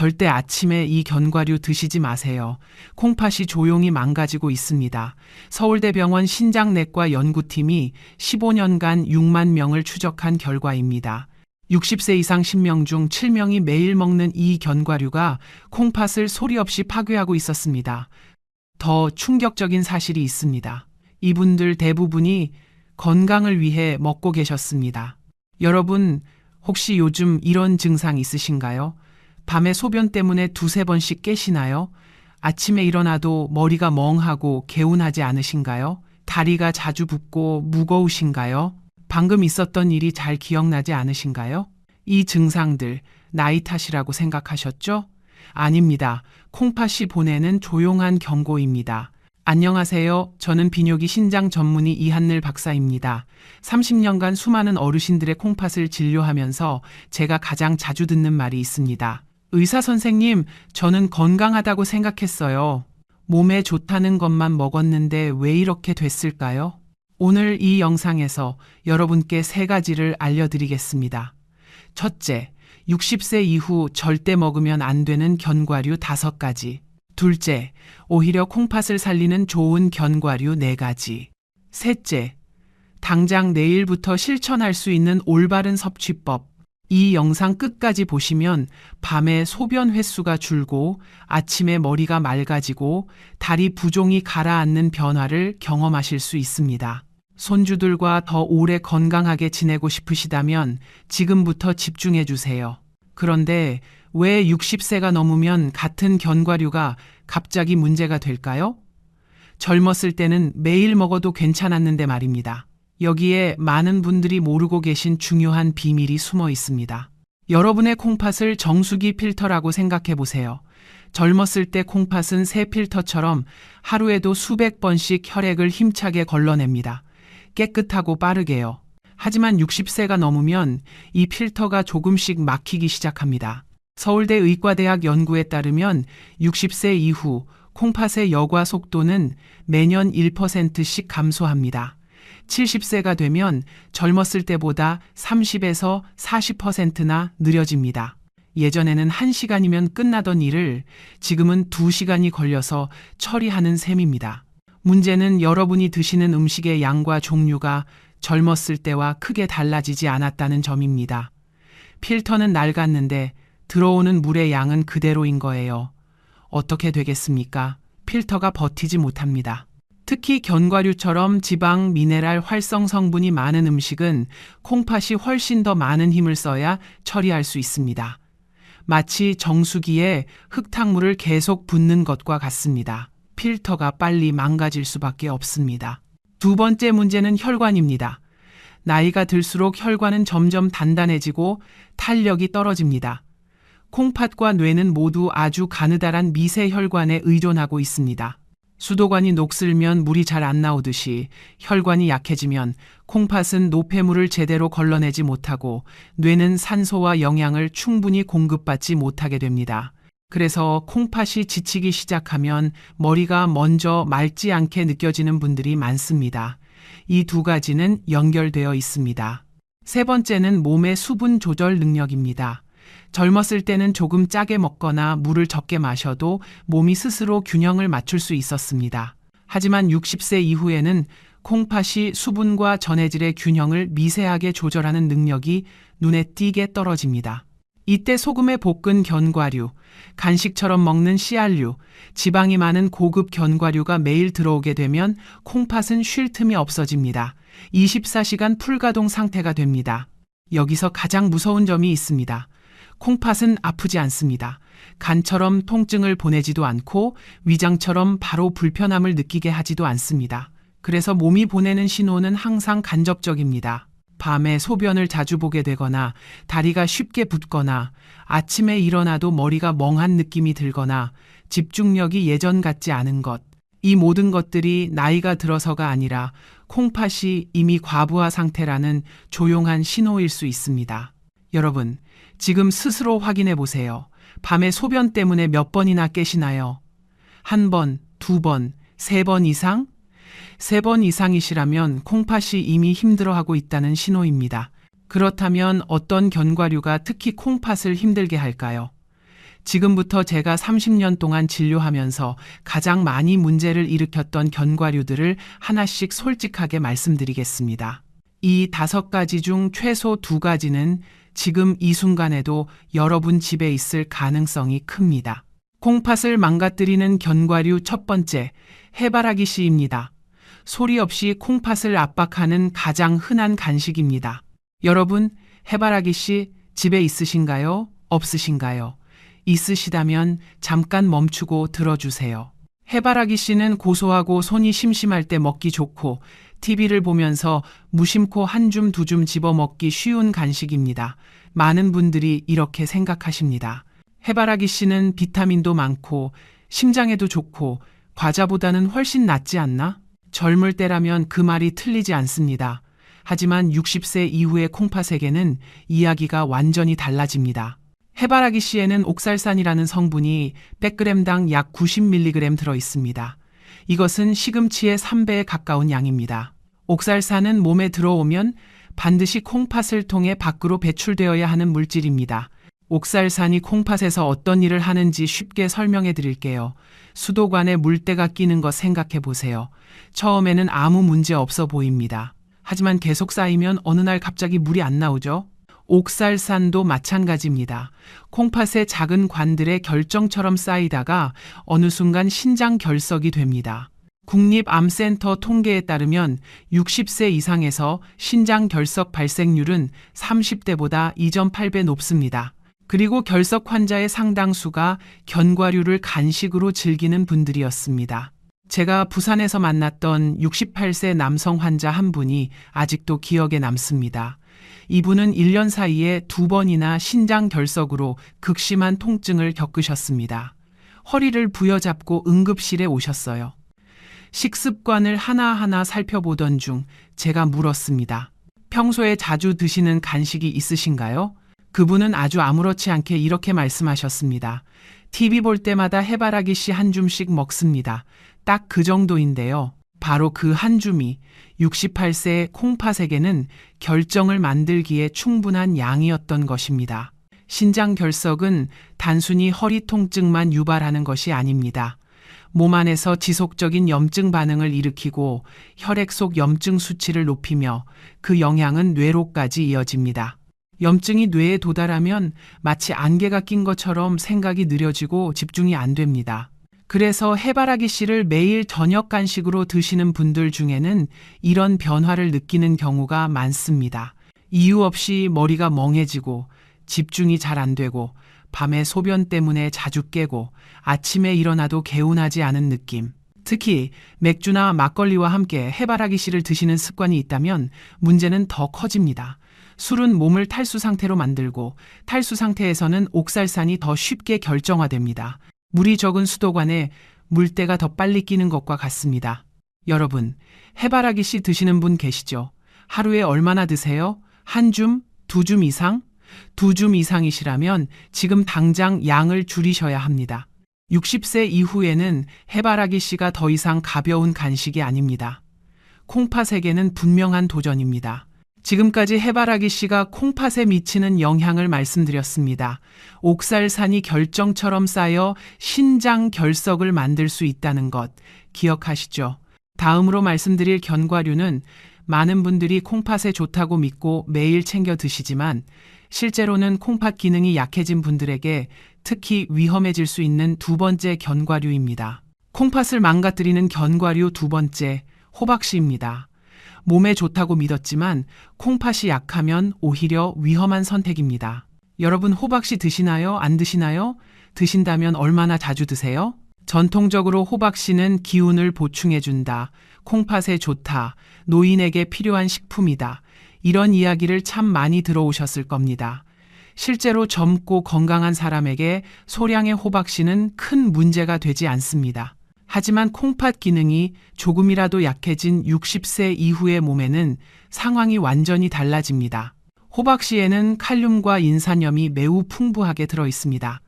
절대 아침에 이 견과류 드시지 마세요. 콩팥이 조용히 망가지고 있습니다. 서울대병원 신장내과 연구팀이 15년간 6만 명을 추적한 결과입니다. 60세 이상 10명 중 7명이 매일 먹는 이 견과류가 콩팥을 소리 없이 파괴하고 있었습니다. 더 충격적인 사실이 있습니다. 이분들 대부분이 건강을 위해 먹고 계셨습니다. 여러분, 혹시 요즘 이런 증상 있으신가요? 밤에 소변 때문에 두세 번씩 깨시나요? 아침에 일어나도 머리가 멍하고 개운하지 않으신가요? 다리가 자주 붓고 무거우신가요? 방금 있었던 일이 잘 기억나지 않으신가요? 이 증상들 나이 탓이라고 생각하셨죠? 아닙니다. 콩팥이 보내는 조용한 경고입니다. 안녕하세요. 저는 비뇨기 신장 전문의 이한늘 박사입니다. 30년간 수많은 어르신들의 콩팥을 진료하면서 제가 가장 자주 듣는 말이 있습니다. 의사 선생님, 저는 건강하다고 생각했어요. 몸에 좋다는 것만 먹었는데 왜 이렇게 됐을까요? 오늘 이 영상에서 여러분께 3가지를 알려드리겠습니다. 첫째, 60세 이후 절대 먹으면 안 되는 견과류 5가지. 둘째, 오히려 콩팥을 살리는 좋은 견과류 4가지. 셋째, 당장 내일부터 실천할 수 있는 올바른 섭취법. 이 영상 끝까지 보시면 밤에 소변 횟수가 줄고 아침에 머리가 맑아지고 다리 부종이 가라앉는 변화를 경험하실 수 있습니다. 손주들과 더 오래 건강하게 지내고 싶으시다면 지금부터 집중해 주세요. 그런데 왜 60세가 넘으면 같은 견과류가 갑자기 문제가 될까요? 젊었을 때는 매일 먹어도 괜찮았는데 말입니다. 여기에 많은 분들이 모르고 계신 중요한 비밀이 숨어 있습니다. 여러분의 콩팥을 정수기 필터라고 생각해 보세요. 젊었을 때 콩팥은 새 필터처럼 하루에도 수백 번씩 혈액을 힘차게 걸러냅니다. 깨끗하고 빠르게요. 하지만 60세가 넘으면 이 필터가 조금씩 막히기 시작합니다. 서울대 의과대학 연구에 따르면 60세 이후 콩팥의 여과 속도는 매년 1%씩 감소합니다. 70세가 되면 젊었을 때보다 30에서 40%나 느려집니다. 예전에는 1시간이면 끝나던 일을 지금은 2시간이 걸려서 처리하는 셈입니다. 문제는 여러분이 드시는 음식의 양과 종류가 젊었을 때와 크게 달라지지 않았다는 점입니다. 필터는 낡았는데 들어오는 물의 양은 그대로인 거예요. 어떻게 되겠습니까? 필터가 버티지 못합니다. 특히 견과류처럼 지방, 미네랄, 활성 성분이 많은 음식은 콩팥이 훨씬 더 많은 힘을 써야 처리할 수 있습니다. 마치 정수기에 흙탕물을 계속 붓는 것과 같습니다. 필터가 빨리 망가질 수밖에 없습니다. 2번째 문제는 혈관입니다. 나이가 들수록 혈관은 점점 단단해지고 탄력이 떨어집니다. 콩팥과 뇌는 모두 아주 가느다란 미세 혈관에 의존하고 있습니다. 수도관이 녹슬면 물이 잘 안 나오듯이 혈관이 약해지면 콩팥은 노폐물을 제대로 걸러내지 못하고 뇌는 산소와 영양을 충분히 공급받지 못하게 됩니다. 그래서 콩팥이 지치기 시작하면 머리가 먼저 맑지 않게 느껴지는 분들이 많습니다. 이 2가지는 연결되어 있습니다. 3번째는 몸의 수분 조절 능력입니다. 젊었을 때는 조금 짜게 먹거나 물을 적게 마셔도 몸이 스스로 균형을 맞출 수 있었습니다. 하지만 60세 이후에는 콩팥이 수분과 전해질의 균형을 미세하게 조절하는 능력이 눈에 띄게 떨어집니다. 이때 소금에 볶은 견과류, 간식처럼 먹는 씨알류, 지방이 많은 고급 견과류가 매일 들어오게 되면 콩팥은 쉴 틈이 없어집니다. 24시간 풀가동 상태가 됩니다. 여기서 가장 무서운 점이 있습니다. 콩팥은 아프지 않습니다. 간처럼 통증을 보내지도 않고 위장처럼 바로 불편함을 느끼게 하지도 않습니다. 그래서 몸이 보내는 신호는 항상 간접적입니다. 밤에 소변을 자주 보게 되거나 다리가 쉽게 붓거나 아침에 일어나도 머리가 멍한 느낌이 들거나 집중력이 예전 같지 않은 것. 이 모든 것들이 나이가 들어서가 아니라 콩팥이 이미 과부하 상태라는 조용한 신호일 수 있습니다. 여러분, 지금 스스로 확인해 보세요. 밤에 소변 때문에 몇 번이나 깨시나요? 1번, 2번, 3번 이상? 3번 이상이시라면 콩팥이 이미 힘들어하고 있다는 신호입니다. 그렇다면 어떤 견과류가 특히 콩팥을 힘들게 할까요? 지금부터 제가 30년 동안 진료하면서 가장 많이 문제를 일으켰던 견과류들을 하나씩 솔직하게 말씀드리겠습니다. 이 5가지 중 최소 2가지는 지금 이 순간에도 여러분 집에 있을 가능성이 큽니다. 콩팥을 망가뜨리는 견과류 첫 번째, 해바라기 씨입니다. 소리 없이 콩팥을 압박하는 가장 흔한 간식입니다. 여러분, 해바라기 씨 집에 있으신가요? 없으신가요? 있으시다면 잠깐 멈추고 들어주세요. 해바라기 씨는 고소하고 손이 심심할 때 먹기 좋고 TV를 보면서 무심코 한 줌 두 줌 집어 먹기 쉬운 간식입니다. 많은 분들이 이렇게 생각하십니다. 해바라기 씨는 비타민도 많고 심장에도 좋고 과자보다는 훨씬 낫지 않나? 젊을 때라면 그 말이 틀리지 않습니다. 하지만 60세 이후의 콩팥에게는 이야기가 완전히 달라집니다. 해바라기 씨에는 옥살산이라는 성분이 100g당 약 90mg 들어 있습니다. 이것은 시금치의 3배에 가까운 양입니다. 옥살산은 몸에 들어오면 반드시 콩팥을 통해 밖으로 배출되어야 하는 물질입니다. 옥살산이 콩팥에서 어떤 일을 하는지 쉽게 설명해 드릴게요. 수도관에 물때가 끼는 것 생각해 보세요. 처음에는 아무 문제 없어 보입니다. 하지만 계속 쌓이면 어느 날 갑자기 물이 안 나오죠? 옥살산도 마찬가지입니다. 콩팥의 작은 관들의 결정처럼 쌓이다가 어느 순간 신장 결석이 됩니다. 국립암센터 통계에 따르면 60세 이상에서 신장 결석 발생률은 30대보다 2.8배 높습니다. 그리고 결석 환자의 상당수가 견과류를 간식으로 즐기는 분들이었습니다. 제가 부산에서 만났던 68세 남성 환자 한 분이 아직도 기억에 남습니다. 이분은 1년 사이에 2번이나 신장 결석으로 극심한 통증을 겪으셨습니다. 허리를 부여잡고 응급실에 오셨어요. 식습관을 하나하나 살펴보던 중 제가 물었습니다. 평소에 자주 드시는 간식이 있으신가요? 그분은 아주 아무렇지 않게 이렇게 말씀하셨습니다. TV 볼 때마다 해바라기 씨 한 줌씩 먹습니다. 딱 그 정도인데요. 바로 그 한 줌이 68세의 콩팥에게는 결정을 만들기에 충분한 양이었던 것입니다. 신장 결석은 단순히 허리 통증만 유발하는 것이 아닙니다. 몸 안에서 지속적인 염증 반응을 일으키고 혈액 속 염증 수치를 높이며 그 영향은 뇌로까지 이어집니다. 염증이 뇌에 도달하면 마치 안개가 낀 것처럼 생각이 느려지고 집중이 안 됩니다. 그래서 해바라기 씨를 매일 저녁 간식으로 드시는 분들 중에는 이런 변화를 느끼는 경우가 많습니다. 이유 없이 머리가 멍해지고 집중이 잘 안 되고 밤에 소변 때문에 자주 깨고 아침에 일어나도 개운하지 않은 느낌. 특히 맥주나 막걸리와 함께 해바라기 씨를 드시는 습관이 있다면 문제는 더 커집니다. 술은 몸을 탈수 상태로 만들고 탈수 상태에서는 옥살산이 더 쉽게 결정화됩니다. 물이 적은 수도관에 물때가 더 빨리 끼는 것과 같습니다. 여러분, 해바라기 씨 드시는 분 계시죠? 하루에 얼마나 드세요? 한 줌? 2줌 이상? 2줌 이상이시라면 지금 당장 양을 줄이셔야 합니다. 60세 이후에는 해바라기 씨가 더 이상 가벼운 간식이 아닙니다. 콩팥에게는 분명한 도전입니다. 지금까지 해바라기 씨가 콩팥에 미치는 영향을 말씀드렸습니다. 옥살산이 결정처럼 쌓여 신장 결석을 만들 수 있다는 것 기억하시죠? 다음으로 말씀드릴 견과류는 많은 분들이 콩팥에 좋다고 믿고 매일 챙겨 드시지만 실제로는 콩팥 기능이 약해진 분들에게 특히 위험해질 수 있는 2번째 견과류입니다. 콩팥을 망가뜨리는 견과류 2번째, 호박씨입니다. 몸에 좋다고 믿었지만 콩팥이 약하면 오히려 위험한 선택입니다. 여러분 호박씨 드시나요? 안 드시나요? 드신다면 얼마나 자주 드세요? 전통적으로 호박씨는 기운을 보충해준다, 콩팥에 좋다, 노인에게 필요한 식품이다. 이런 이야기를 참 많이 들어오셨을 겁니다. 실제로 젊고 건강한 사람에게 소량의 호박씨는 큰 문제가 되지 않습니다. 하지만 콩팥 기능이 조금이라도 약해진 60세 이후의 몸에는 상황이 완전히 달라집니다. 호박씨에는 칼륨과 인산염이 매우 풍부하게 들어 있습니다.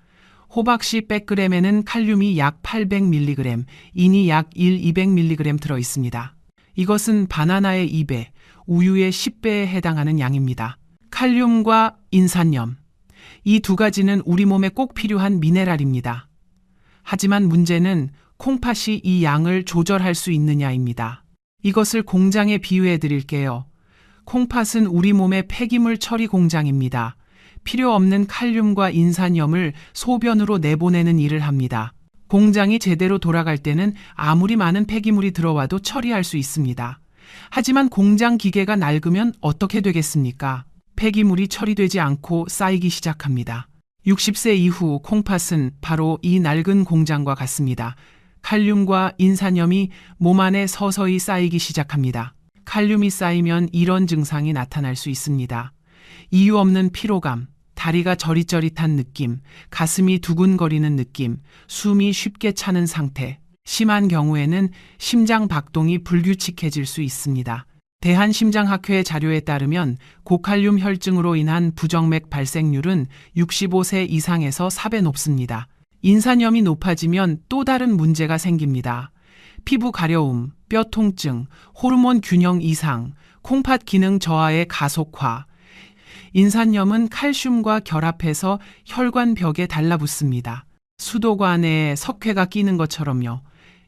호박씨 100g에는 칼륨이 약 800mg, 인이 약 200mg 들어 있습니다. 이것은 바나나의 2배, 우유의 10배에 해당하는 양입니다. 칼륨과 인산염, 이 두 가지는 우리 몸에 꼭 필요한 미네랄입니다. 하지만 문제는 콩팥이 이 양을 조절할 수 있느냐입니다. 이것을 공장에 비유해 드릴게요. 콩팥은 우리 몸의 폐기물 처리 공장입니다. 필요 없는 칼륨과 인산염을 소변으로 내보내는 일을 합니다. 공장이 제대로 돌아갈 때는 아무리 많은 폐기물이 들어와도 처리할 수 있습니다. 하지만 공장 기계가 낡으면 어떻게 되겠습니까? 폐기물이 처리되지 않고 쌓이기 시작합니다. 60세 이후 콩팥은 바로 이 낡은 공장과 같습니다. 칼륨과 인산염이 몸 안에 서서히 쌓이기 시작합니다. 칼륨이 쌓이면 이런 증상이 나타날 수 있습니다. 이유 없는 피로감, 다리가 저릿저릿한 느낌, 가슴이 두근거리는 느낌, 숨이 쉽게 차는 상태, 심한 경우에는 심장 박동이 불규칙해질 수 있습니다. 대한심장학회 자료에 따르면 고칼륨 혈증으로 인한 부정맥 발생률은 65세 이상에서 4배 높습니다. 인산염이 높아지면 또 다른 문제가 생깁니다. 피부 가려움, 뼈 통증, 호르몬 균형 이상, 콩팥 기능 저하의 가속화. 인산염은 칼슘과 결합해서 혈관 벽에 달라붙습니다. 수도관에 석회가 끼는 것처럼요.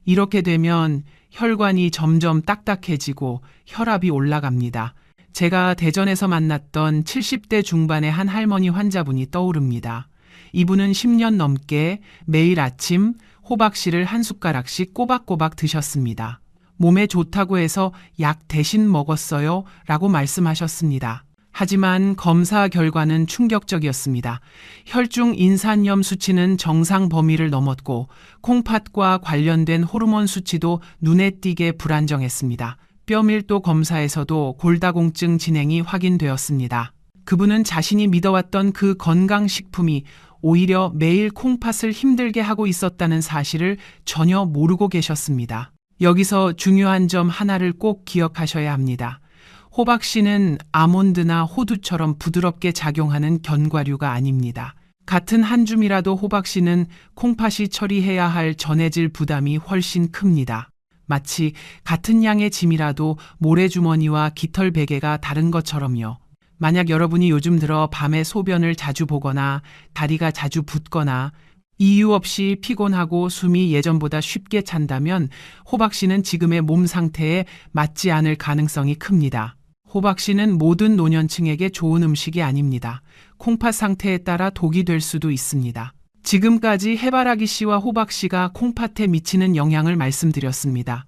이렇게 되면 혈관이 점점 딱딱해지고 혈압이 올라갑니다. 제가 대전에서 만났던 70대 중반의 한 할머니 환자분이 떠오릅니다. 이분은 10년 넘게 매일 아침 호박씨를 한 숟가락씩 꼬박꼬박 드셨습니다. 몸에 좋다고 해서 약 대신 먹었어요 라고 말씀하셨습니다. 하지만 검사 결과는 충격적이었습니다. 혈중 인산염 수치는 정상 범위를 넘었고 콩팥과 관련된 호르몬 수치도 눈에 띄게 불안정했습니다. 뼈밀도 검사에서도 골다공증 진행이 확인되었습니다. 그분은 자신이 믿어왔던 그 건강식품이 오히려 매일 콩팥을 힘들게 하고 있었다는 사실을 전혀 모르고 계셨습니다. 여기서 중요한 점 하나를 꼭 기억하셔야 합니다. 호박씨는 아몬드나 호두처럼 부드럽게 작용하는 견과류가 아닙니다. 같은 한 줌이라도 호박씨는 콩팥이 처리해야 할 전해질 부담이 훨씬 큽니다. 마치 같은 양의 짐이라도 모래주머니와 깃털 베개가 다른 것처럼요. 만약 여러분이 요즘 들어 밤에 소변을 자주 보거나 다리가 자주 붓거나 이유 없이 피곤하고 숨이 예전보다 쉽게 찬다면 호박씨는 지금의 몸 상태에 맞지 않을 가능성이 큽니다. 호박씨는 모든 노년층에게 좋은 음식이 아닙니다. 콩팥 상태에 따라 독이 될 수도 있습니다. 지금까지 해바라기씨와 호박씨가 콩팥에 미치는 영향을 말씀드렸습니다.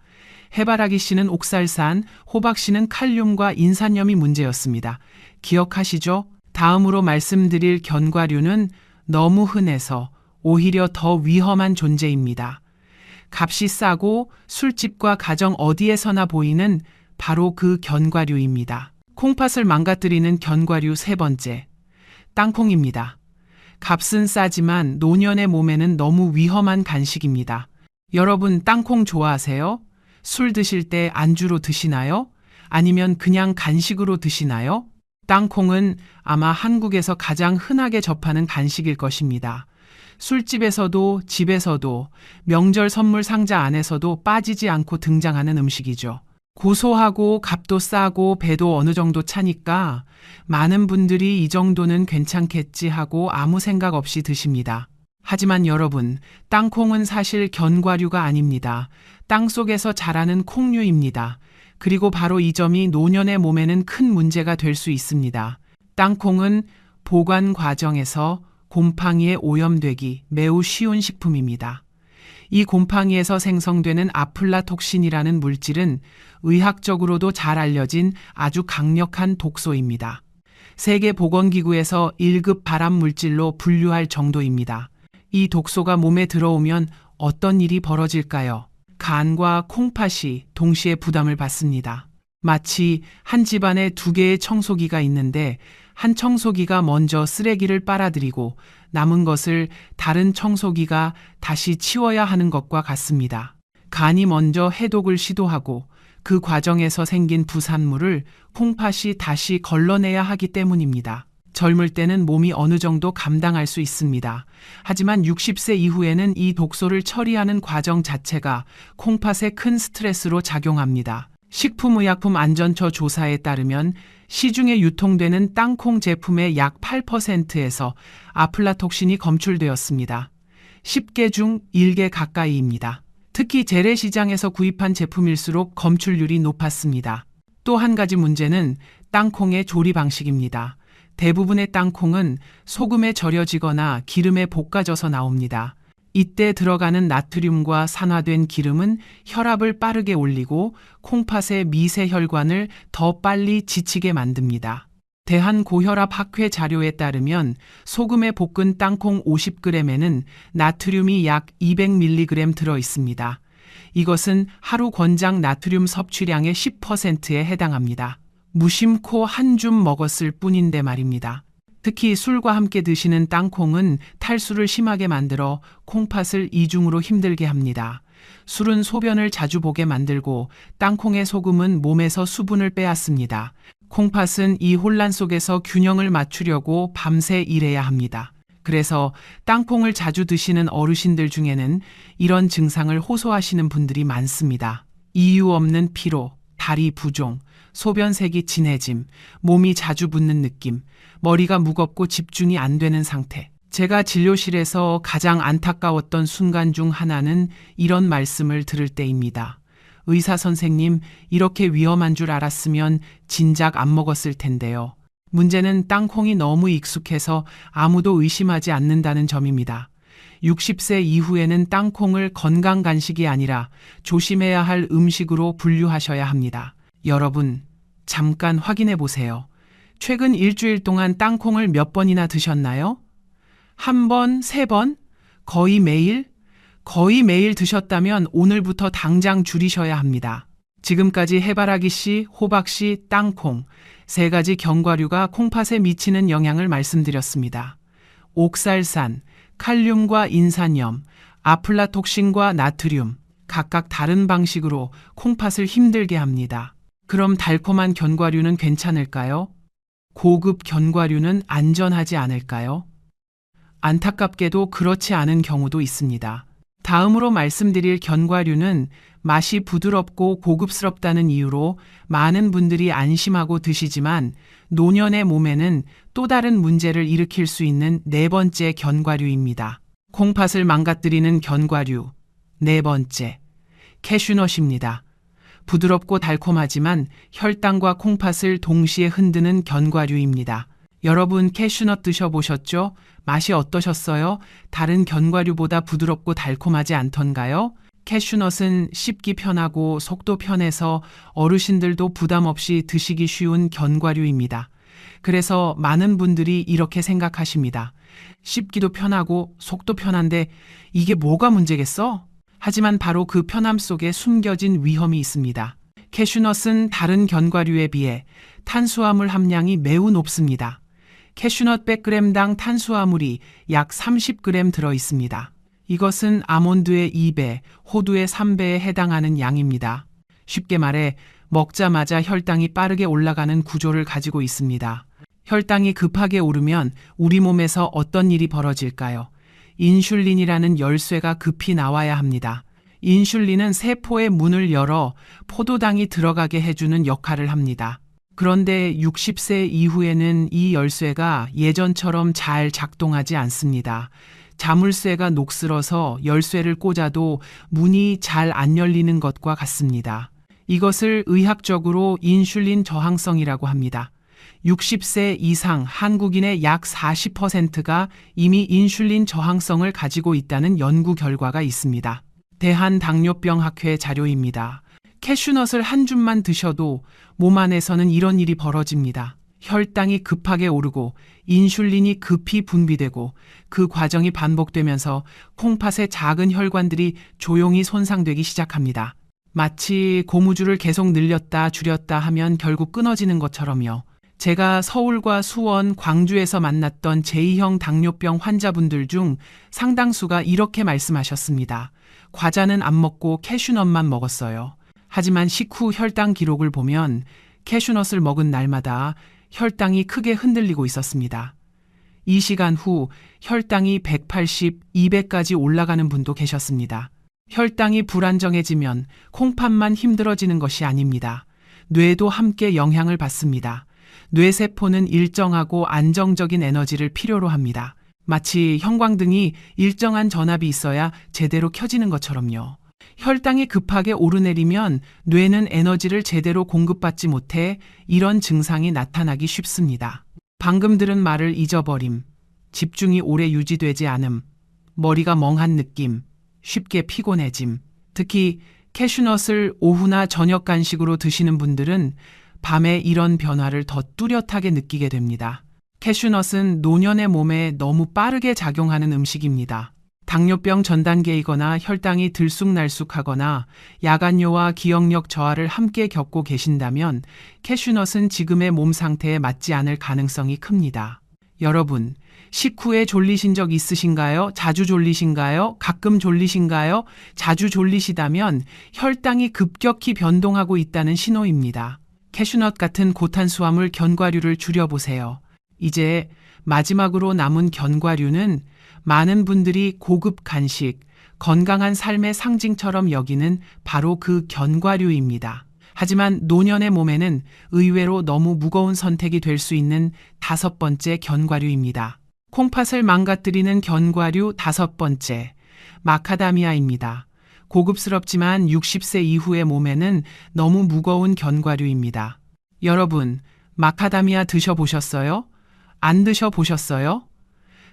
해바라기씨는 옥살산, 호박씨는 칼륨과 인산염이 문제였습니다. 기억하시죠? 다음으로 말씀드릴 견과류는 너무 흔해서 오히려 더 위험한 존재입니다. 값이 싸고 술집과 가정 어디에서나 보이는 바로 그 견과류입니다. 콩팥을 망가뜨리는 견과류 세 번째, 땅콩입니다. 값은 싸지만 노년의 몸에는 너무 위험한 간식입니다. 여러분 땅콩 좋아하세요? 술 드실 때 안주로 드시나요? 아니면 그냥 간식으로 드시나요? 땅콩은 아마 한국에서 가장 흔하게 접하는 간식일 것입니다. 술집에서도 집에서도 명절 선물 상자 안에서도 빠지지 않고 등장하는 음식이죠. 고소하고 값도 싸고 배도 어느 정도 차니까 많은 분들이 이 정도는 괜찮겠지 하고 아무 생각 없이 드십니다. 하지만 여러분, 땅콩은 사실 견과류가 아닙니다. 땅속에서 자라는 콩류입니다. 그리고 바로 이 점이 노년의 몸에는 큰 문제가 될 수 있습니다. 땅콩은 보관 과정에서 곰팡이에 오염되기 매우 쉬운 식품입니다. 이 곰팡이에서 생성되는 아플라톡신이라는 물질은 의학적으로도 잘 알려진 아주 강력한 독소입니다. 세계보건기구에서 1급 발암물질로 분류할 정도입니다. 이 독소가 몸에 들어오면 어떤 일이 벌어질까요? 간과 콩팥이 동시에 부담을 받습니다. 마치 한 집안에 두 개의 청소기가 있는데 한 청소기가 먼저 쓰레기를 빨아들이고 남은 것을 다른 청소기가 다시 치워야 하는 것과 같습니다. 간이 먼저 해독을 시도하고 그 과정에서 생긴 부산물을 콩팥이 다시 걸러내야 하기 때문입니다. 젊을 때는 몸이 어느 정도 감당할 수 있습니다. 하지만 60세 이후에는 이 독소를 처리하는 과정 자체가 콩팥에 큰 스트레스로 작용합니다. 식품의약품안전처 조사에 따르면 시중에 유통되는 땅콩 제품의 약 8%에서 아플라톡신이 검출되었습니다. 10개 중 1개 가까이입니다. 특히 재래시장에서 구입한 제품일수록 검출률이 높았습니다. 또 한 가지 문제는 땅콩의 조리 방식입니다. 대부분의 땅콩은 소금에 절여지거나 기름에 볶아져서 나옵니다. 이때 들어가는 나트륨과 산화된 기름은 혈압을 빠르게 올리고 콩팥의 미세 혈관을 더 빨리 지치게 만듭니다. 대한고혈압학회 자료에 따르면 소금에 볶은 땅콩 50g에는 나트륨이 약 200mg 들어 있습니다. 이것은 하루 권장 나트륨 섭취량의 10%에 해당합니다. 무심코 한 줌 먹었을 뿐인데 말입니다. 특히 술과 함께 드시는 땅콩은 탈수를 심하게 만들어 콩팥을 이중으로 힘들게 합니다. 술은 소변을 자주 보게 만들고 땅콩의 소금은 몸에서 수분을 빼앗습니다. 콩팥은 이 혼란 속에서 균형을 맞추려고 밤새 일해야 합니다. 그래서 땅콩을 자주 드시는 어르신들 중에는 이런 증상을 호소하시는 분들이 많습니다. 이유 없는 피로, 다리 부종, 소변색이 진해짐, 몸이 자주 붓는 느낌, 머리가 무겁고 집중이 안 되는 상태. 제가 진료실에서 가장 안타까웠던 순간 중 하나는 이런 말씀을 들을 때입니다. 의사 선생님, 이렇게 위험한 줄 알았으면 진작 안 먹었을 텐데요. 문제는 땅콩이 너무 익숙해서 아무도 의심하지 않는다는 점입니다. 60세 이후에는 땅콩을 건강 간식이 아니라 조심해야 할 음식으로 분류하셔야 합니다. 여러분, 잠깐 확인해 보세요. 최근 일주일 동안 땅콩을 몇 번이나 드셨나요? 한 번, 세 번? 거의 매일? 거의 매일 드셨다면 오늘부터 당장 줄이셔야 합니다. 지금까지 해바라기 씨, 호박 씨, 땅콩, 세 가지 견과류가 콩팥에 미치는 영향을 말씀드렸습니다. 옥살산, 칼륨과 인산염, 아플라톡신과 나트륨, 각각 다른 방식으로 콩팥을 힘들게 합니다. 그럼 달콤한 견과류는 괜찮을까요? 고급 견과류는 안전하지 않을까요? 안타깝게도 그렇지 않은 경우도 있습니다. 다음으로 말씀드릴 견과류는 맛이 부드럽고 고급스럽다는 이유로 많은 분들이 안심하고 드시지만 노년의 몸에는 또 다른 문제를 일으킬 수 있는 네 번째 견과류입니다. 콩팥을 망가뜨리는 견과류. 네 번째, 캐슈넛입니다. 부드럽고 달콤하지만 혈당과 콩팥을 동시에 흔드는 견과류입니다. 여러분 캐슈넛 드셔보셨죠? 맛이 어떠셨어요? 다른 견과류보다 부드럽고 달콤하지 않던가요? 캐슈넛은 씹기 편하고 속도 편해서 어르신들도 부담 없이 드시기 쉬운 견과류입니다. 그래서 많은 분들이 이렇게 생각하십니다. 씹기도 편하고 속도 편한데 이게 뭐가 문제겠어? 하지만 바로 그 편함 속에 숨겨진 위험이 있습니다. 캐슈넛은 다른 견과류에 비해 탄수화물 함량이 매우 높습니다. 캐슈넛 100g당 탄수화물이 약 30g 들어 있습니다. 이것은 아몬드의 2배, 호두의 3배에 해당하는 양입니다. 쉽게 말해 먹자마자 혈당이 빠르게 올라가는 구조를 가지고 있습니다. 혈당이 급하게 오르면 우리 몸에서 어떤 일이 벌어질까요? 인슐린이라는 열쇠가 급히 나와야 합니다. 인슐린은 세포의 문을 열어 포도당이 들어가게 해주는 역할을 합니다. 그런데 60세 이후에는 이 열쇠가 예전처럼 잘 작동하지 않습니다. 자물쇠가 녹슬어서 열쇠를 꽂아도 문이 잘 안 열리는 것과 같습니다. 이것을 의학적으로 인슐린 저항성이라고 합니다. 60세 이상 한국인의 약 40%가 이미 인슐린 저항성을 가지고 있다는 연구 결과가 있습니다. 대한당뇨병학회 자료입니다. 캐슈넛을 한 줌만 드셔도 몸 안에서는 이런 일이 벌어집니다. 혈당이 급하게 오르고 인슐린이 급히 분비되고 그 과정이 반복되면서 콩팥의 작은 혈관들이 조용히 손상되기 시작합니다. 마치 고무줄을 계속 늘렸다 줄였다 하면 결국 끊어지는 것처럼요. 제가 서울과 수원, 광주에서 만났던 제2형 당뇨병 환자분들 중 상당수가 이렇게 말씀하셨습니다. 과자는 안 먹고 캐슈넛만 먹었어요. 하지만 식후 혈당 기록을 보면 캐슈넛을 먹은 날마다 혈당이 크게 흔들리고 있었습니다. 이 시간 후 혈당이 180, 200까지 올라가는 분도 계셨습니다. 혈당이 불안정해지면 콩팥만 힘들어지는 것이 아닙니다. 뇌도 함께 영향을 받습니다. 뇌세포는 일정하고 안정적인 에너지를 필요로 합니다. 마치 형광등이 일정한 전압이 있어야 제대로 켜지는 것처럼요. 혈당이 급하게 오르내리면 뇌는 에너지를 제대로 공급받지 못해 이런 증상이 나타나기 쉽습니다. 방금 들은 말을 잊어버림, 집중이 오래 유지되지 않음, 머리가 멍한 느낌, 쉽게 피곤해짐. 특히 캐슈넛을 오후나 저녁 간식으로 드시는 분들은 밤에 이런 변화를 더 뚜렷하게 느끼게 됩니다. 캐슈넛은 노년의 몸에 너무 빠르게 작용하는 음식입니다. 당뇨병 전 단계이거나 혈당이 들쑥날쑥하거나 야간뇨와 기억력 저하를 함께 겪고 계신다면 캐슈넛은 지금의 몸 상태에 맞지 않을 가능성이 큽니다. 여러분, 식후에 졸리신 적 있으신가요? 자주 졸리신가요? 가끔 졸리신가요? 자주 졸리시다면 혈당이 급격히 변동하고 있다는 신호입니다. 캐슈넛 같은 고탄수화물 견과류를 줄여보세요. 이제 마지막으로 남은 견과류는 많은 분들이 고급 간식, 건강한 삶의 상징처럼 여기는 바로 그 견과류입니다. 하지만 노년의 몸에는 의외로 너무 무거운 선택이 될 수 있는 5번째 견과류입니다. 콩팥을 망가뜨리는 견과류 5번째, 마카다미아입니다. 고급스럽지만 60세 이후의 몸에는 너무 무거운 견과류입니다. 여러분, 마카다미아 드셔보셨어요? 안 드셔보셨어요?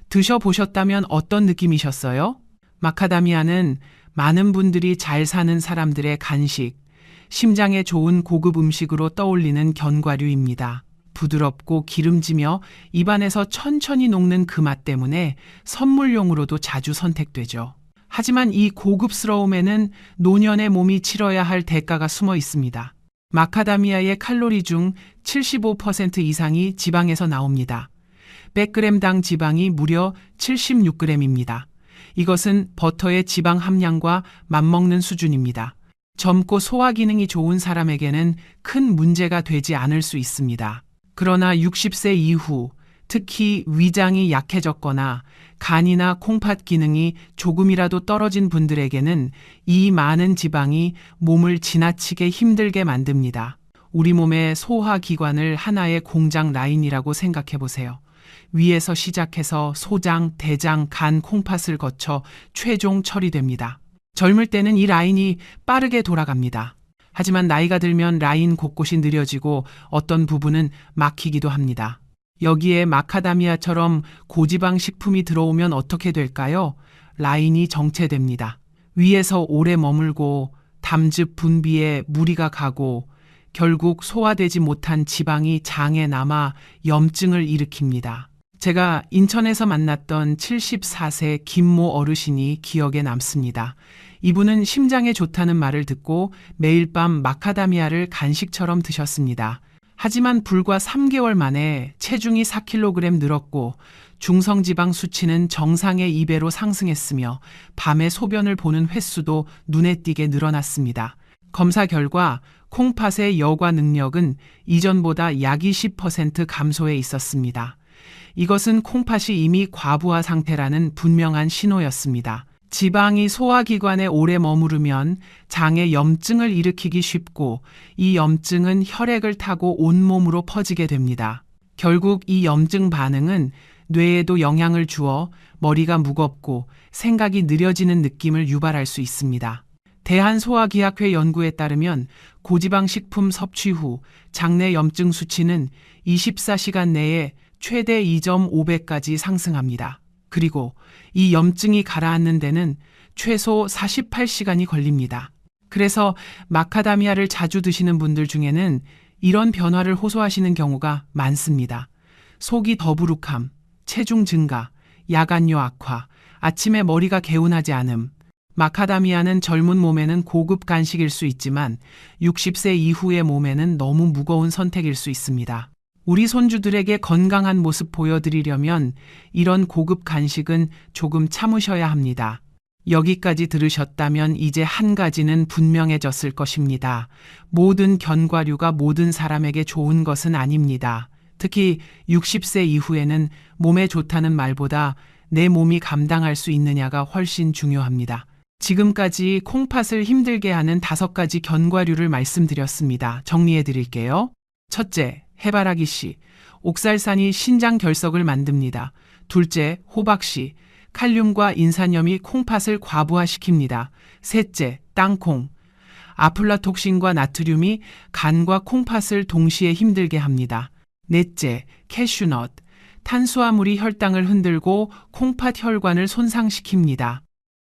드셔보셨다면 어떤 느낌이셨어요? 마카다미아는 많은 분들이 잘 사는 사람들의 간식, 심장에 좋은 고급 음식으로 떠올리는 견과류입니다. 부드럽고 기름지며 입안에서 천천히 녹는 그 맛 때문에 선물용으로도 자주 선택되죠. 하지만 이 고급스러움에는 노년의 몸이 치러야 할 대가가 숨어 있습니다. 마카다미아의 칼로리 중 75% 이상이 지방에서 나옵니다. 100g당 지방이 무려 76g입니다. 이것은 버터의 지방 함량과 맞먹는 수준입니다. 젊고 소화 기능이 좋은 사람에게는 큰 문제가 되지 않을 수 있습니다. 그러나 60세 이후, 특히 위장이 약해졌거나 간이나 콩팥 기능이 조금이라도 떨어진 분들에게는 이 많은 지방이 몸을 지나치게 힘들게 만듭니다. 우리 몸의 소화기관을 하나의 공장 라인이라고 생각해 보세요. 위에서 시작해서 소장, 대장, 간, 콩팥을 거쳐 최종 처리됩니다. 젊을 때는 이 라인이 빠르게 돌아갑니다. 하지만 나이가 들면 라인 곳곳이 느려지고 어떤 부분은 막히기도 합니다. 여기에 마카다미아처럼 고지방 식품이 들어오면 어떻게 될까요? 라인이 정체됩니다. 위에서 오래 머물고 담즙 분비에 무리가 가고 결국 소화되지 못한 지방이 장에 남아 염증을 일으킵니다. 제가 인천에서 만났던 74세 김모 어르신이 기억에 남습니다. 이분은 심장에 좋다는 말을 듣고 매일 밤 마카다미아를 간식처럼 드셨습니다. 하지만 불과 3개월 만에 체중이 4kg 늘었고 중성지방 수치는 정상의 2배로 상승했으며 밤에 소변을 보는 횟수도 눈에 띄게 늘어났습니다. 검사 결과 콩팥의 여과 능력은 이전보다 약 20% 감소해 있었습니다. 이것은 콩팥이 이미 과부하 상태라는 분명한 신호였습니다. 지방이 소화기관에 오래 머무르면 장에 염증을 일으키기 쉽고 이 염증은 혈액을 타고 온몸으로 퍼지게 됩니다. 결국 이 염증 반응은 뇌에도 영향을 주어 머리가 무겁고 생각이 느려지는 느낌을 유발할 수 있습니다. 대한소화기학회 연구에 따르면 고지방 식품 섭취 후 장내 염증 수치는 24시간 내에 최대 2.5배까지 상승합니다. 그리고 이 염증이 가라앉는 데는 최소 48시간이 걸립니다. 그래서 마카다미아를 자주 드시는 분들 중에는 이런 변화를 호소하시는 경우가 많습니다. 속이 더부룩함, 체중 증가, 야간뇨 악화, 아침에 머리가 개운하지 않음. 마카다미아는 젊은 몸에는 고급 간식일 수 있지만 60세 이후의 몸에는 너무 무거운 선택일 수 있습니다. 우리 손주들에게 건강한 모습 보여드리려면 이런 고급 간식은 조금 참으셔야 합니다. 여기까지 들으셨다면 이제 한 가지는 분명해졌을 것입니다. 모든 견과류가 모든 사람에게 좋은 것은 아닙니다. 특히 60세 이후에는 몸에 좋다는 말보다 내 몸이 감당할 수 있느냐가 훨씬 중요합니다. 지금까지 콩팥을 힘들게 하는 5가지 견과류를 말씀드렸습니다. 정리해 드릴게요. 첫째, 해바라기씨. 옥살산이 신장 결석을 만듭니다. 둘째, 호박씨. 칼륨과 인산염이 콩팥을 과부하시킵니다. 셋째, 땅콩. 아플라톡신과 나트륨이 간과 콩팥을 동시에 힘들게 합니다. 넷째, 캐슈넛. 탄수화물이 혈당을 흔들고 콩팥 혈관을 손상시킵니다.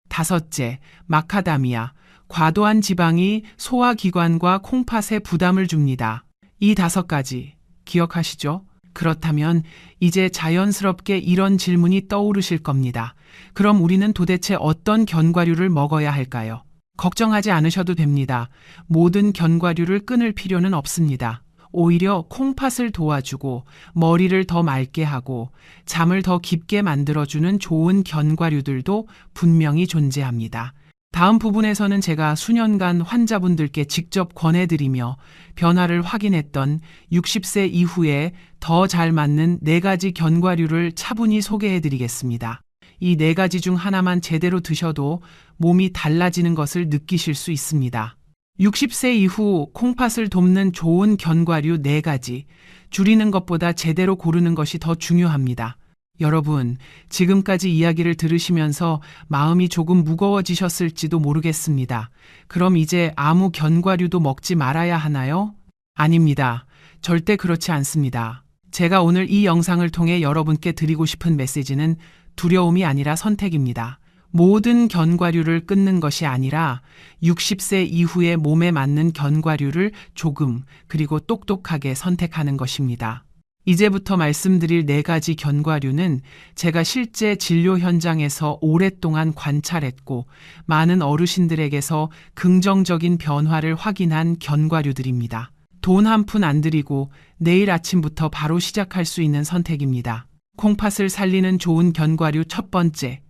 다섯째, 마카다미아. 과도한 지방이 소화기관과 콩팥에 부담을 줍니다. 이 5가지 기억하시죠? 그렇다면 이제 자연스럽게 이런 질문이 떠오르실 겁니다. 그럼 우리는 도대체 어떤 견과류를 먹어야 할까요? 걱정하지 않으셔도 됩니다. 모든 견과류를 끊을 필요는 없습니다. 오히려 콩팥을 도와주고 머리를 더 맑게 하고 잠을 더 깊게 만들어주는 좋은 견과류들도 분명히 존재합니다. 다음 부분에서는 제가 수년간 환자분들께 직접 권해드리며 변화를 확인했던 60세 이후에 더 잘 맞는 4가지 견과류를 차분히 소개해드리겠습니다. 이 4가지 중 하나만 제대로 드셔도 몸이 달라지는 것을 느끼실 수 있습니다. 60세 이후 콩팥을 돕는 좋은 견과류 4가지, 줄이는 것보다 제대로 고르는 것이 더 중요합니다. 여러분, 지금까지 이야기를 들으시면서 마음이 조금 무거워지셨을지도 모르겠습니다. 그럼 이제 아무 견과류도 먹지 말아야 하나요? 아닙니다. 절대 그렇지 않습니다. 제가 오늘 이 영상을 통해 여러분께 드리고 싶은 메시지는 두려움이 아니라 선택입니다. 모든 견과류를 끊는 것이 아니라 60세 이후에 몸에 맞는 견과류를 조금 그리고 똑똑하게 선택하는 것입니다. 이제부터 말씀드릴 4가지 견과류는 제가 실제 진료 현장에서 오랫동안 관찰했고 많은 어르신들에게서 긍정적인 변화를 확인한 견과류들입니다. 돈 한 푼 안 들이고 내일 아침부터 바로 시작할 수 있는 선택입니다. 콩팥을 살리는 좋은 견과류 첫 번째,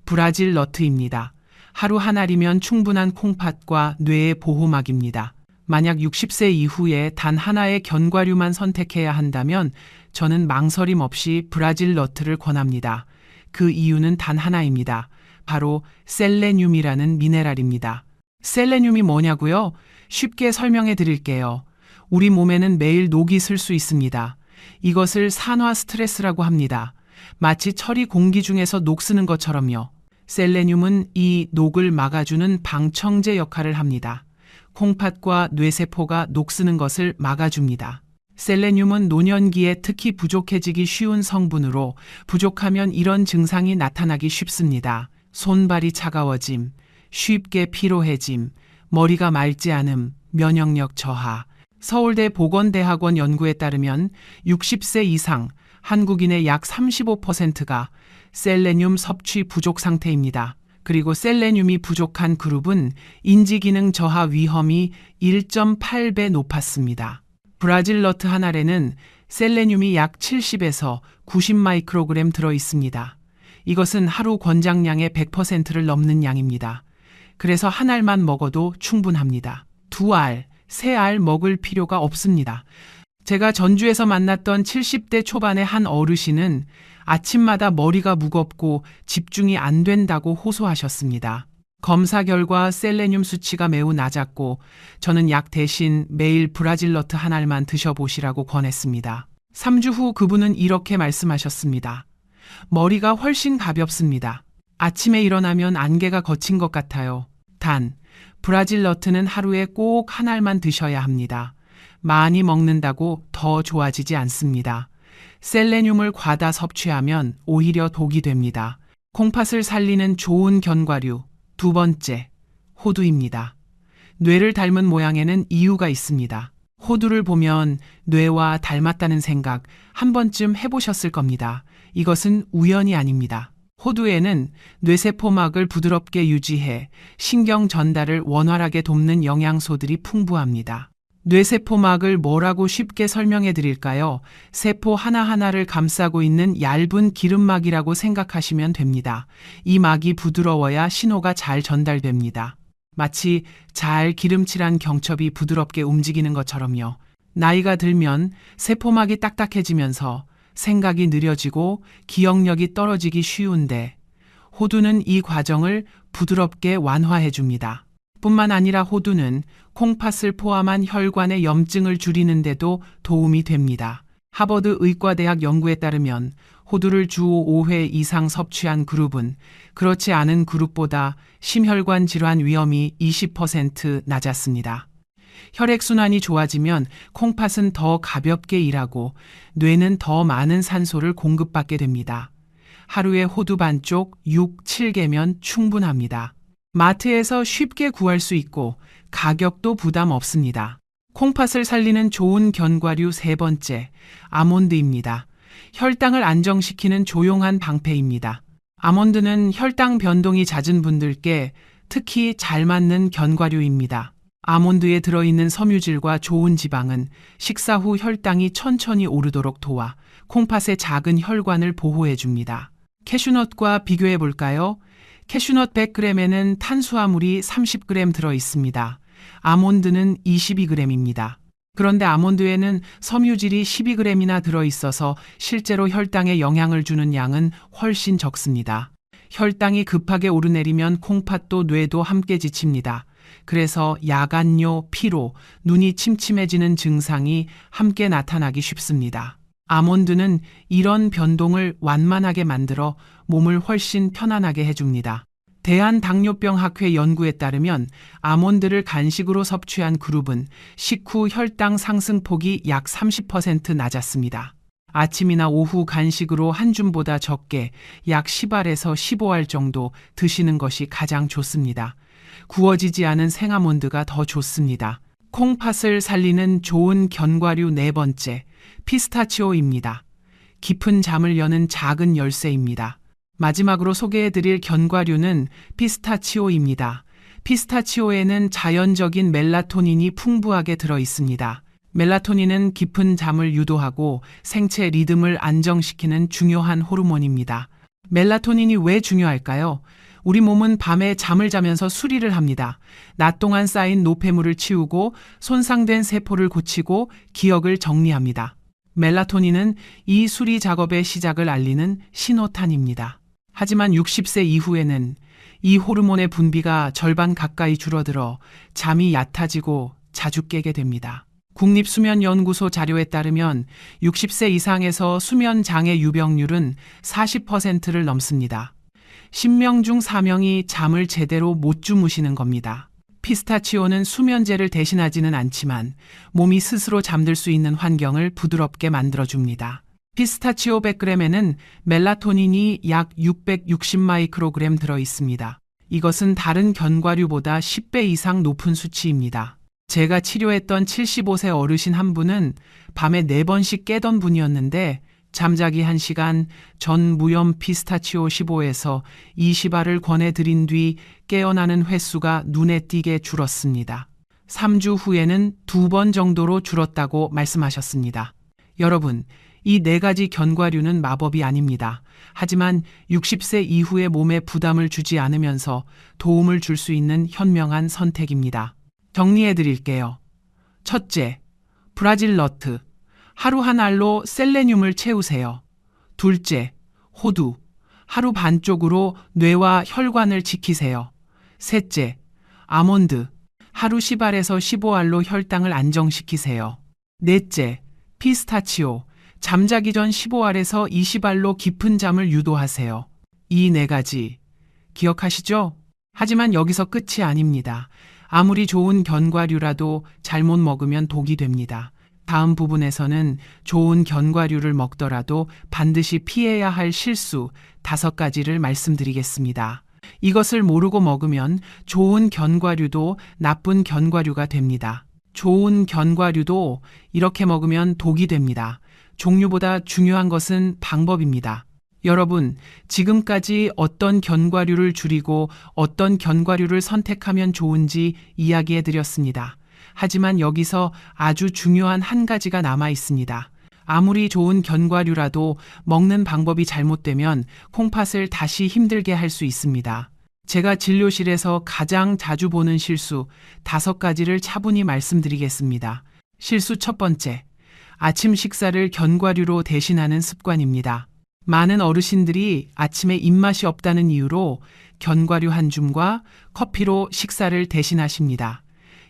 브라질 너트입니다. 하루 한 알이면 충분한 콩팥과 뇌의 보호막입니다. 만약 60세 이후에 단 하나의 견과류만 선택해야 한다면 저는 망설임 없이 브라질 너트를 권합니다. 그 이유는 단 하나입니다. 바로 셀레늄이라는 미네랄입니다. 셀레늄이 뭐냐고요? 쉽게 설명해 드릴게요. 우리 몸에는 매일 녹이 슬 수 있습니다. 이것을 산화 스트레스라고 합니다. 마치 철이 공기 중에서 녹 쓰는 것처럼요. 셀레늄은 이 녹을 막아주는 방청제 역할을 합니다. 콩팥과 뇌세포가 녹쓰는 것을 막아줍니다. 셀레늄은 노년기에 특히 부족해지기 쉬운 성분으로 부족하면 이런 증상이 나타나기 쉽습니다. 손발이 차가워짐, 쉽게 피로해짐, 머리가 맑지 않음, 면역력 저하. 서울대 보건대학원 연구에 따르면 60세 이상 한국인의 약 35%가 셀레늄 섭취 부족 상태입니다. 그리고 셀레늄이 부족한 그룹은 인지기능 저하 위험이 1.8배 높았습니다. 브라질 너트 한 알에는 셀레늄이 약 70에서 90 마이크로그램 들어 있습니다. 이것은 하루 권장량의 100%를 넘는 양입니다. 그래서 한 알만 먹어도 충분합니다. 2알, 3알 먹을 필요가 없습니다. 제가 전주에서 만났던 70대 초반의 한 어르신은 아침마다 머리가 무겁고 집중이 안 된다고 호소하셨습니다. 검사 결과 셀레늄 수치가 매우 낮았고 저는 약 대신 매일 브라질 너트 한 알만 드셔보시라고 권했습니다. 3주 후 그분은 이렇게 말씀하셨습니다. 머리가 훨씬 가볍습니다. 아침에 일어나면 안개가 걷힌 것 같아요. 단, 브라질 너트는 하루에 꼭 한 알만 드셔야 합니다. 많이 먹는다고 더 좋아지지 않습니다. 셀레늄을 과다 섭취하면 오히려 독이 됩니다. 콩팥을 살리는 좋은 견과류. 2번째, 호두입니다. 뇌를 닮은 모양에는 이유가 있습니다. 호두를 보면 뇌와 닮았다는 생각 한 번쯤 해보셨을 겁니다. 이것은 우연이 아닙니다. 호두에는 뇌세포막을 부드럽게 유지해 신경 전달을 원활하게 돕는 영양소들이 풍부합니다. 뇌세포막을 뭐라고 쉽게 설명해 드릴까요? 세포 하나하나를 감싸고 있는 얇은 기름막이라고 생각하시면 됩니다. 이 막이 부드러워야 신호가 잘 전달됩니다. 마치 잘 기름칠한 경첩이 부드럽게 움직이는 것처럼요. 나이가 들면 세포막이 딱딱해지면서 생각이 느려지고 기억력이 떨어지기 쉬운데 호두는 이 과정을 부드럽게 완화해 줍니다. 뿐만 아니라 호두는 콩팥을 포함한 혈관의 염증을 줄이는 데도 도움이 됩니다. 하버드 의과대학 연구에 따르면 호두를 주 5회 이상 섭취한 그룹은 그렇지 않은 그룹보다 심혈관 질환 위험이 20% 낮았습니다. 혈액순환이 좋아지면 콩팥은 더 가볍게 일하고 뇌는 더 많은 산소를 공급받게 됩니다. 하루에 호두 반쪽 6, 7개면 충분합니다. 마트에서 쉽게 구할 수 있고 가격도 부담 없습니다. 콩팥을 살리는 좋은 견과류 세 번째, 아몬드입니다. 혈당을 안정시키는 조용한 방패입니다. 아몬드는 혈당 변동이 잦은 분들께 특히 잘 맞는 견과류입니다. 아몬드에 들어있는 섬유질과 좋은 지방은 식사 후 혈당이 천천히 오르도록 도와 콩팥의 작은 혈관을 보호해 줍니다. 캐슈넛과 비교해 볼까요? 캐슈넛 100g에는 탄수화물이 30g 들어 있습니다. 아몬드는 22g입니다. 그런데 아몬드에는 섬유질이 12g이나 들어 있어서 실제로 혈당에 영향을 주는 양은 훨씬 적습니다. 혈당이 급하게 오르내리면 콩팥도 뇌도 함께 지칩니다. 그래서 야간요, 피로, 눈이 침침해지는 증상이 함께 나타나기 쉽습니다. 아몬드는 이런 변동을 완만하게 만들어 몸을 훨씬 편안하게 해줍니다. 대한당뇨병학회 연구에 따르면 아몬드를 간식으로 섭취한 그룹은 식후 혈당 상승폭이 약 30% 낮았습니다. 아침이나 오후 간식으로 한 줌보다 적게 약 10알에서 15알 정도 드시는 것이 가장 좋습니다. 구워지지 않은 생아몬드가 더 좋습니다. 콩팥을 살리는 좋은 견과류 네 번째, 피스타치오입니다. 깊은 잠을 여는 작은 열쇠입니다. 마지막으로 소개해드릴 견과류는 피스타치오입니다. 피스타치오에는 자연적인 멜라토닌이 풍부하게 들어 있습니다. 멜라토닌은 깊은 잠을 유도하고 생체 리듬을 안정시키는 중요한 호르몬입니다. 멜라토닌이 왜 중요할까요? 우리 몸은 밤에 잠을 자면서 수리를 합니다. 낮 동안 쌓인 노폐물을 치우고 손상된 세포를 고치고 기억을 정리합니다. 멜라토닌은 이 수리 작업의 시작을 알리는 신호탄입니다. 하지만 60세 이후에는 이 호르몬의 분비가 절반 가까이 줄어들어 잠이 얕아지고 자주 깨게 됩니다. 국립수면연구소 자료에 따르면 60세 이상에서 수면장애 유병률은 40%를 넘습니다. 10명 중 4명이 잠을 제대로 못 주무시는 겁니다. 피스타치오는 수면제를 대신하지는 않지만 몸이 스스로 잠들 수 있는 환경을 부드럽게 만들어줍니다. 피스타치오 100g에는 멜라토닌이 약 660 마이크로그램 들어 있습니다. 이것은 다른 견과류보다 10배 이상 높은 수치입니다. 제가 치료했던 75세 어르신 한 분은 밤에 4번씩 깨던 분이었는데 잠자기 1시간 전 무염 피스타치오 15에서 20알을 권해드린 뒤 깨어나는 횟수가 눈에 띄게 줄었습니다. 3주 후에는 2번 정도로 줄었다고 말씀하셨습니다. 여러분, 이 4가지 견과류는 마법이 아닙니다. 하지만 60세 이후의 몸에 부담을 주지 않으면서 도움을 줄 수 있는 현명한 선택입니다. 정리해 드릴게요. 첫째, 브라질 너트. 하루 한 알로 셀레늄을 채우세요. 둘째, 호두. 하루 반쪽으로 뇌와 혈관을 지키세요. 셋째, 아몬드. 하루 10알에서 15알로 혈당을 안정시키세요. 넷째, 피스타치오. 잠자기 전 15알에서 20알로 깊은 잠을 유도하세요. 이 4가지 기억하시죠? 하지만 여기서 끝이 아닙니다. 아무리 좋은 견과류라도 잘못 먹으면 독이 됩니다. 다음 부분에서는 좋은 견과류를 먹더라도 반드시 피해야 할 실수 5가지를 말씀드리겠습니다. 이것을 모르고 먹으면 좋은 견과류도 나쁜 견과류가 됩니다. 좋은 견과류도 이렇게 먹으면 독이 됩니다. 종류보다 중요한 것은 방법입니다. 여러분, 지금까지 어떤 견과류를 줄이고 어떤 견과류를 선택하면 좋은지 이야기해 드렸습니다. 하지만 여기서 아주 중요한 한 가지가 남아 있습니다. 아무리 좋은 견과류라도 먹는 방법이 잘못되면 콩팥을 다시 힘들게 할 수 있습니다. 제가 진료실에서 가장 자주 보는 실수 5가지를 차분히 말씀드리겠습니다. 실수 첫 번째, 아침 식사를 견과류로 대신하는 습관입니다. 많은 어르신들이 아침에 입맛이 없다는 이유로 견과류 한 줌과 커피로 식사를 대신하십니다.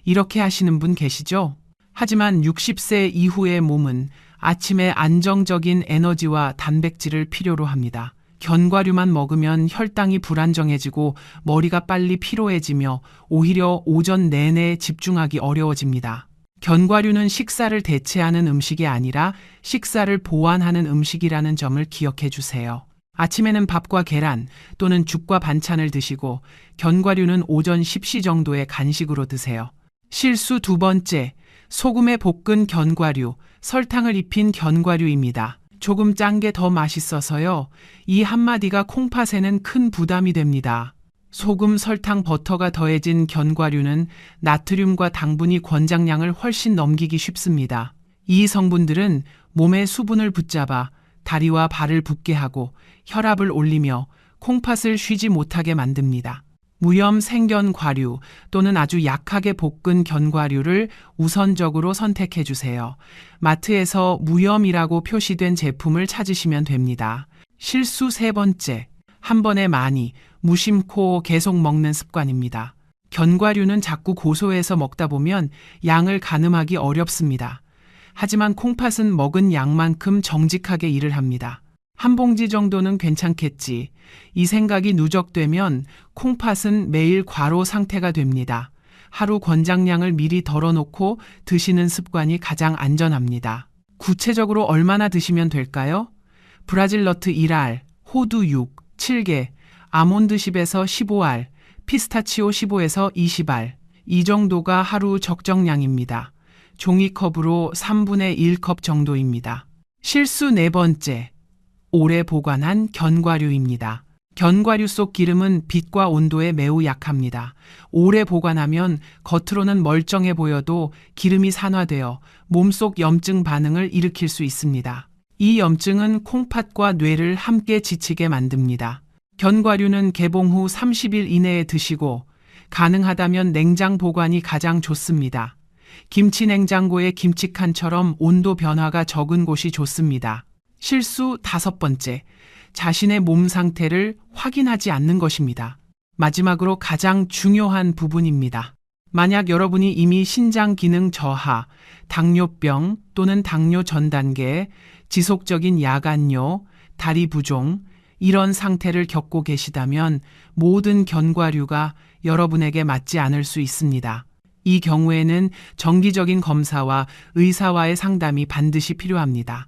이렇게 하시는 분 계시죠? 하지만 60세 이후의 몸은 아침에 안정적인 에너지와 단백질을 필요로 합니다. 견과류만 먹으면 혈당이 불안정해지고 머리가 빨리 피로해지며 오히려 오전 내내 집중하기 어려워집니다. 견과류는 식사를 대체하는 음식이 아니라 식사를 보완하는 음식이라는 점을 기억해 주세요. 아침에는 밥과 계란 또는 죽과 반찬을 드시고 견과류는 오전 10시 정도의 간식으로 드세요. 실수 두 번째, 소금에 볶은 견과류, 설탕을 입힌 견과류입니다. 조금 짠 게 더 맛있어서요. 이 한마디가 콩팥에는 큰 부담이 됩니다. 소금, 설탕, 버터가 더해진 견과류는 나트륨과 당분이 권장량을 훨씬 넘기기 쉽습니다. 이 성분들은 몸의 수분을 붙잡아 다리와 발을 붓게 하고 혈압을 올리며 콩팥을 쉬지 못하게 만듭니다. 무염 생견과류 또는 아주 약하게 볶은 견과류를 우선적으로 선택해 주세요. 마트에서 무염이라고 표시된 제품을 찾으시면 됩니다. 실수 세 번째, 한 번에 많이, 무심코 계속 먹는 습관입니다. 견과류는 자꾸 고소해서 먹다 보면 양을 가늠하기 어렵습니다. 하지만 콩팥은 먹은 양만큼 정직하게 일을 합니다. 한 봉지 정도는 괜찮겠지. 이 생각이 누적되면 콩팥은 매일 과로 상태가 됩니다. 하루 권장량을 미리 덜어놓고 드시는 습관이 가장 안전합니다. 구체적으로 얼마나 드시면 될까요? 브라질 너트 1알, 호두 6, 7개, 아몬드 10에서 15알, 피스타치오 15에서 20알. 이 정도가 하루 적정량입니다. 종이컵으로 3분의 1컵 정도입니다. 실수 네 번째, 오래 보관한 견과류입니다. 견과류 속 기름은 빛과 온도에 매우 약합니다. 오래 보관하면 겉으로는 멀쩡해 보여도 기름이 산화되어 몸속 염증 반응을 일으킬 수 있습니다. 이 염증은 콩팥과 뇌를 함께 지치게 만듭니다. 견과류는 개봉 후 30일 이내에 드시고 가능하다면 냉장 보관이 가장 좋습니다. 김치 냉장고의 김치칸처럼 온도 변화가 적은 곳이 좋습니다. 실수 다섯 번째, 자신의 몸 상태를 확인하지 않는 것입니다. 마지막으로 가장 중요한 부분입니다. 만약 여러분이 이미 신장 기능 저하, 당뇨병 또는 당뇨 전 단계, 지속적인 야간뇨, 다리 부종, 이런 상태를 겪고 계시다면 모든 견과류가 여러분에게 맞지 않을 수 있습니다. 이 경우에는 정기적인 검사와 의사와의 상담이 반드시 필요합니다.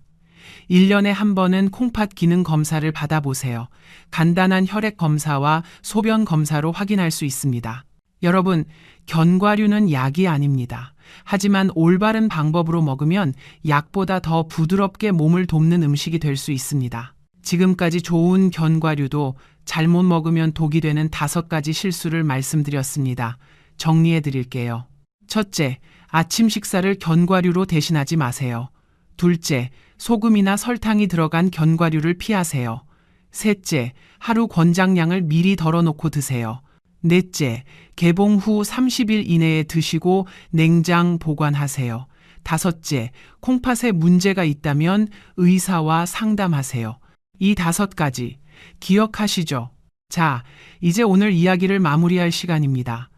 1년에 한 번은 콩팥 기능 검사를 받아보세요. 간단한 혈액 검사와 소변 검사로 확인할 수 있습니다. 여러분, 견과류는 약이 아닙니다. 하지만 올바른 방법으로 먹으면 약보다 더 부드럽게 몸을 돕는 음식이 될 수 있습니다. 지금까지 좋은 견과류도 잘못 먹으면 독이 되는 5가지 실수를 말씀드렸습니다. 정리해 드릴게요. 첫째, 아침 식사를 견과류로 대신하지 마세요. 둘째, 소금이나 설탕이 들어간 견과류를 피하세요. 셋째, 하루 권장량을 미리 덜어놓고 드세요. 넷째, 개봉 후 30일 이내에 드시고 냉장 보관하세요. 다섯째, 콩팥에 문제가 있다면 의사와 상담하세요. 이 5가지 기억하시죠? 자, 이제 오늘 이야기를 마무리할 시간입니다.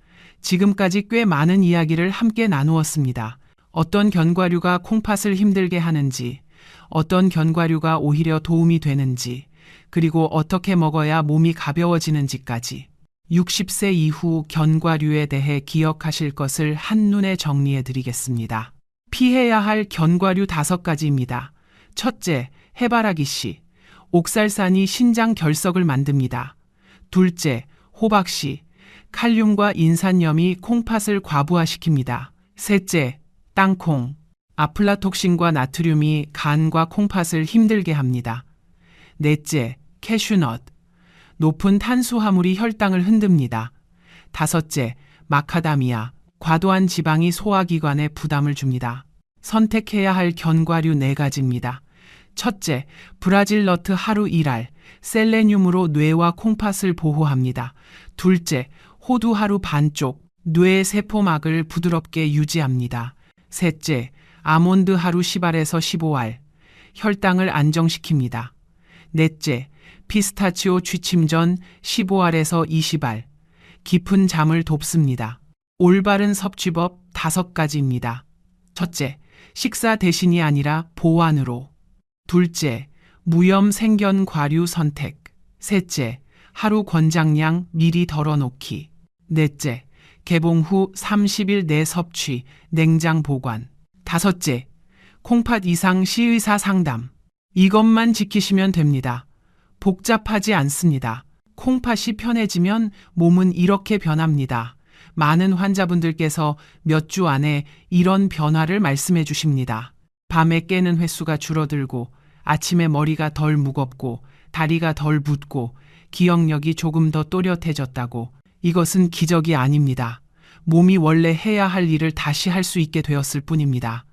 지금까지 꽤 많은 이야기를 함께 나누었습니다. 어떤 견과류가 콩팥을 힘들게 하는지, 어떤 견과류가 오히려 도움이 되는지, 그리고 어떻게 먹어야 몸이 가벼워지는지까지. 60세 이후 견과류에 대해 기억하실 것을 한눈에 정리해 드리겠습니다. 피해야 할 견과류 5가지입니다. 첫째, 해바라기 씨. 옥살산이 신장 결석을 만듭니다. 둘째, 호박씨. 칼륨과 인산염이 콩팥을 과부하시킵니다. 셋째, 땅콩. 아플라톡신과 나트륨이 간과 콩팥을 힘들게 합니다. 넷째, 캐슈넛. 높은 탄수화물이 혈당을 흔듭니다. 다섯째, 마카다미아. 과도한 지방이 소화기관에 부담을 줍니다. 선택해야 할 견과류 4가지입니다. 첫째, 브라질 너트 하루 1알. 셀레늄으로 뇌와 콩팥을 보호합니다. 둘째, 호두 하루 반쪽. 뇌 세포막을 부드럽게 유지합니다. 셋째, 아몬드 하루 10알에서 15알. 혈당을 안정시킵니다. 넷째, 피스타치오 취침전 15알에서 20알. 깊은 잠을 돕습니다. 올바른 섭취법 5가지입니다. 첫째, 식사 대신이 아니라 보완으로. 둘째, 무염 생견 과류 선택. 셋째, 하루 권장량 미리 덜어놓기. 넷째, 개봉 후 30일 내 섭취, 냉장 보관. 다섯째, 콩팥 이상 시의사 상담. 이것만 지키시면 됩니다. 복잡하지 않습니다. 콩팥이 편해지면 몸은 이렇게 변합니다. 많은 환자분들께서 몇 주 안에 이런 변화를 말씀해 주십니다. 밤에 깨는 횟수가 줄어들고, 아침에 머리가 덜 무겁고, 다리가 덜 붓고, 기억력이 조금 더 또렷해졌다고. 이것은 기적이 아닙니다. 몸이 원래 해야 할 일을 다시 할 수 있게 되었을 뿐입니다.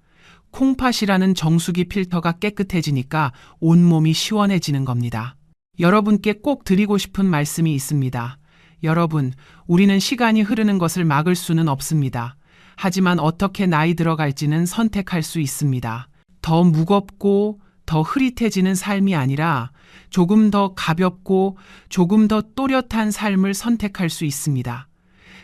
콩팥이라는 정수기 필터가 깨끗해지니까 온몸이 시원해지는 겁니다. 여러분께 꼭 드리고 싶은 말씀이 있습니다. 여러분, 우리는 시간이 흐르는 것을 막을 수는 없습니다. 하지만 어떻게 나이 들어갈지는 선택할 수 있습니다. 더 무겁고 더 흐릿해지는 삶이 아니라 조금 더 가볍고 조금 더 또렷한 삶을 선택할 수 있습니다.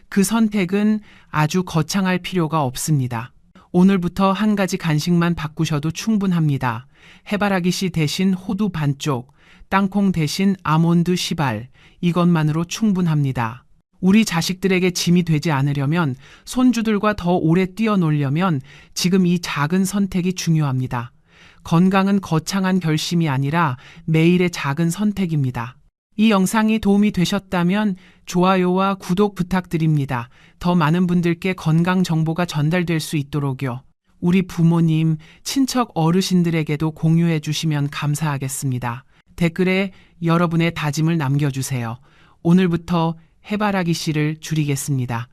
그 선택은 아주 거창할 필요가 없습니다. 오늘부터 한 가지 간식만 바꾸셔도 충분합니다. 해바라기 씨 대신 호두 반쪽, 땅콩 대신 아몬드 10알, 이것만으로 충분합니다. 우리 자식들에게 짐이 되지 않으려면, 손주들과 더 오래 뛰어놀려면 지금 이 작은 선택이 중요합니다. 건강은 거창한 결심이 아니라 매일의 작은 선택입니다. 이 영상이 도움이 되셨다면 좋아요와 구독 부탁드립니다. 더 많은 분들께 건강 정보가 전달될 수 있도록요. 우리 부모님, 친척 어르신들에게도 공유해 주시면 감사하겠습니다. 댓글에 여러분의 다짐을 남겨주세요. 오늘부터 해바라기 씨를 줄이겠습니다.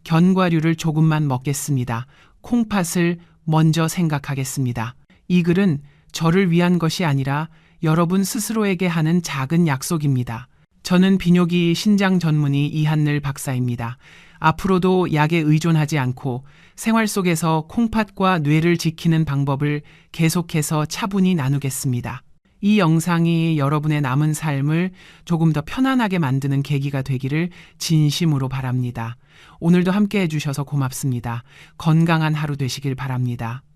견과류를 조금만 먹겠습니다. 콩팥을 먼저 생각하겠습니다. 이 글은 저를 위한 것이 아니라 여러분 스스로에게 하는 작은 약속입니다. 저는 비뇨기 신장 전문의 이한늘 박사입니다. 앞으로도 약에 의존하지 않고 생활 속에서 콩팥과 뇌를 지키는 방법을 계속해서 차분히 나누겠습니다. 이 영상이 여러분의 남은 삶을 조금 더 편안하게 만드는 계기가 되기를 진심으로 바랍니다. 오늘도 함께 해주셔서 고맙습니다. 건강한 하루 되시길 바랍니다.